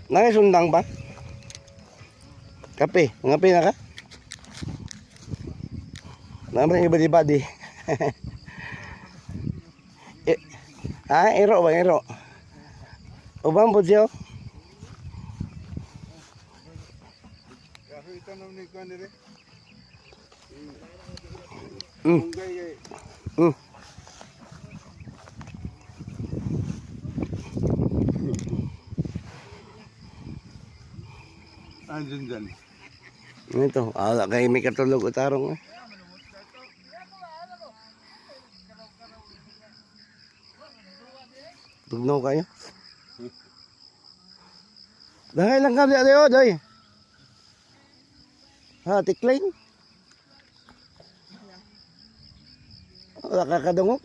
Nakasundang ba? Kape. Ngapi na ka? Naman yung badi-badi. Iro ba? Iro. Ubang po siya. Andun dyan. Ito, kay may katulog utarong. Tugnaw kayo. Dahil lang kami ayo, doy. Ha, tiklain. Wala kakadungok.